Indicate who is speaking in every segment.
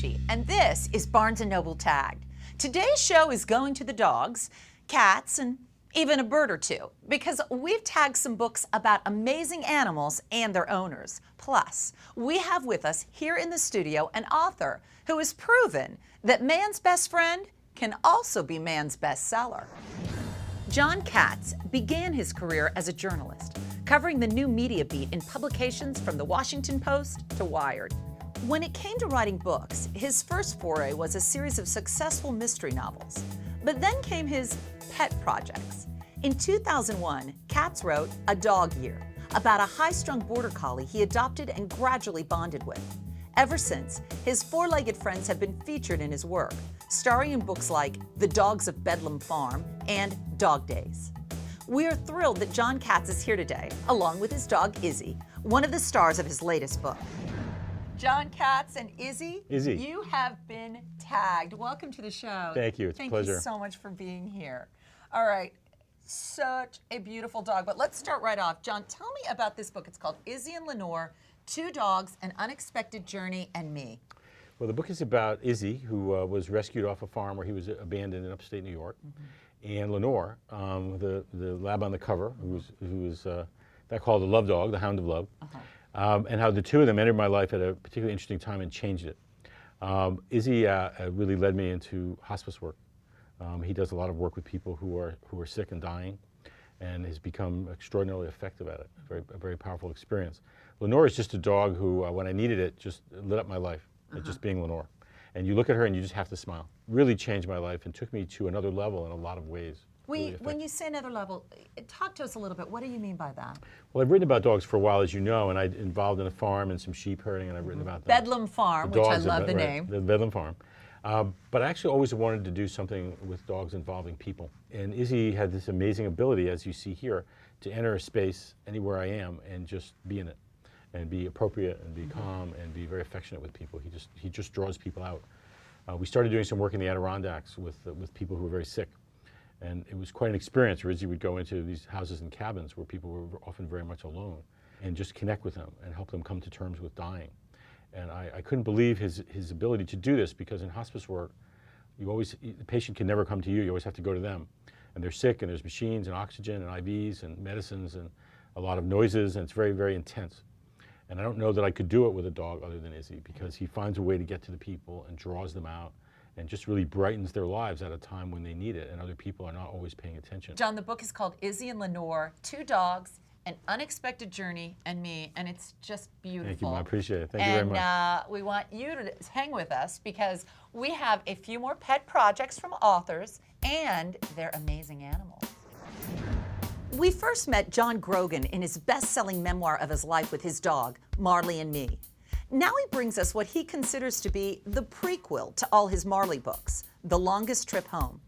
Speaker 1: Ritchie, and this is Barnes & Noble Tagged. Today's show is going to the dogs, cats, and even a bird or two, because we've tagged some books about amazing animals and their owners. Plus, we have with us here in the studio an author who has proven that man's best friend can also be man's bestseller. Jon Katz began his career as a journalist, covering the new media beat in publications from The Washington Post to Wired. When it came to writing books, his first foray was a series of successful mystery novels. But then came his pet projects. In 2001, Katz wrote A Dog Year, about a high-strung border collie he adopted and gradually bonded with. Ever since, his four-legged friends have been featured in his work, starring in books like The Dogs of Bedlam Farm and Dog Days. We are thrilled that Jon Katz is here today, along with his dog Izzy, one of the stars of his latest book. Jon Katz and Izzy, you have been tagged. Welcome to the show.
Speaker 2: Thank you. It's a pleasure.
Speaker 1: Thank you so much for being here. All right, such a beautiful dog. But let's start right off. Jon, tell me about this book. It's called Izzy and Lenore, Two Dogs, An Unexpected Journey, and Me.
Speaker 2: Well, the book is about Izzy, who was rescued off a farm where he was abandoned in upstate New York, and Lenore, the lab on the cover, who was that called the love dog, the hound of love, and how the two of them entered my life at a particularly interesting time and changed it. Izzy really led me into hospice work. He does a lot of work with people who are sick and dying, and has become extraordinarily effective at it. A very powerful experience. Lenore is just a dog who, when I needed it, just lit up my life. Just being Lenore. And you look at her and you just have to smile. Really changed my life and took me to another level in a lot of ways.
Speaker 1: When you say another level, talk to us a little bit. What do you mean by that?
Speaker 2: Well, I've written about dogs for a while, as you know, and I'm involved in a farm and some sheep herding, and I've written about them.
Speaker 1: Bedlam Farm, which I love the name.
Speaker 2: The Bedlam Farm. But I actually always wanted to do something with dogs involving people. And Izzy had this amazing ability, as you see here, to enter a space anywhere I am and just be in it, and be appropriate and be calm and be very affectionate with people. He just draws people out. We started doing some work in the Adirondacks with people who were very sick. And it was quite an experience where Izzy would go into these houses and cabins where people were often very much alone and just connect with them and help them come to terms with dying. And I couldn't believe his ability to do this, because in hospice work, the patient can never come to you, you always have to go to them. And they're sick, and there's machines and oxygen and IVs and medicines and a lot of noises, and it's very, very intense. And I don't know that I could do it with a dog other than Izzy, because he finds a way to get to the people and draws them out and just really brightens their lives at a time when they need it, and other people are not always paying attention.
Speaker 1: Jon, the book is called Izzy and Lenore, Two Dogs, An Unexpected Journey, and Me, and it's just beautiful.
Speaker 2: Thank you, I appreciate it. Thank you very much.
Speaker 1: And we want you to hang with us, because we have a few more pet projects from authors and their amazing animals. We first met John Grogan in his best-selling memoir of his life with his dog, Marley and Me. Now he brings us what he considers to be the prequel to all his Marley books, The Longest Trip Home.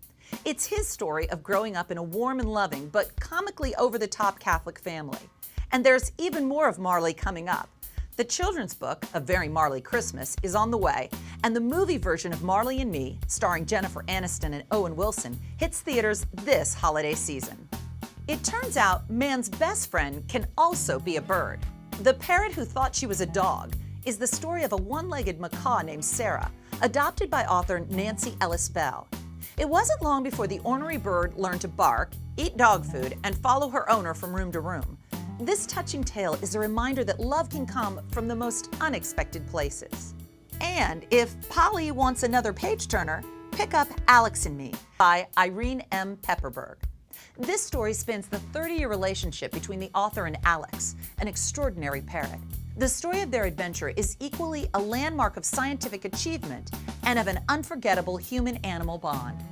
Speaker 1: It's his story of growing up in a warm and loving but comically over-the-top Catholic family. And there's even more of Marley coming up. The children's book, A Very Marley Christmas, is on the way, and the movie version of Marley and Me, starring Jennifer Aniston and Owen Wilson, hits theaters this holiday season. It turns out man's best friend can also be a bird. The parrot who thought she was a dog is the story of a one-legged macaw named Sarah, adopted by author Nancy Ellis Bell. It wasn't long before the ornery bird learned to bark, eat dog food, and follow her owner from room to room. This touching tale is a reminder that love can come from the most unexpected places. And if Polly wants another page-turner, pick up Alex and Me by Irene M. Pepperberg. This story spans the 30-year relationship between the author and Alex, an extraordinary parrot. The story of their adventure is equally a landmark of scientific achievement and of an unforgettable human-animal bond.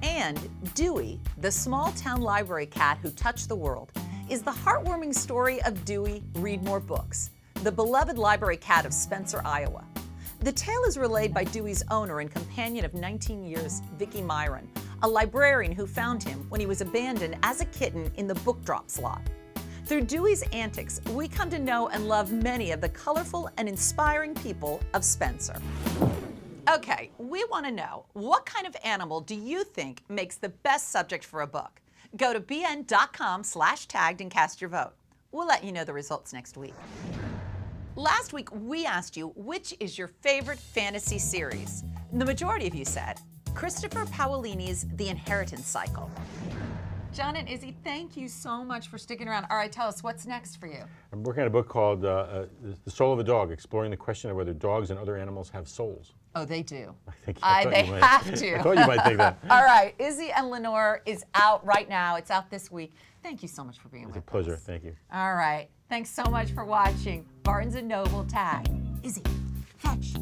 Speaker 1: And Dewey, the small-town library cat who touched the world, is the heartwarming story of Dewey, Read More Books, the beloved library cat of Spencer, Iowa. The tale is relayed by Dewey's owner and companion of 19 years, Vicki Myron, a librarian who found him when he was abandoned as a kitten in the book drop slot. Through Dewey's antics, we come to know and love many of the colorful and inspiring people of Spencer. Okay, we want to know, what kind of animal do you think makes the best subject for a book? Go to bn.com/tagged and cast your vote. We'll let you know the results next week. Last week, we asked you, which is your favorite fantasy series? The majority of you said Christopher Paolini's The Inheritance Cycle. Jon and Izzy, thank you so much for sticking around. All right, tell us, what's next for you?
Speaker 2: I'm working on a book called The Soul of a Dog, exploring the question of whether dogs and other animals have souls.
Speaker 1: Oh, they do.
Speaker 2: I thought
Speaker 1: They
Speaker 2: you might.
Speaker 1: have to.
Speaker 2: I thought you might think that.
Speaker 1: All right, Izzy and Lenore is out right now. It's out this week. Thank you so much for being with us.
Speaker 2: It's a pleasure. Thank you.
Speaker 1: All right. Thanks so much for watching Barnes & Noble Tag. Izzy, fetch.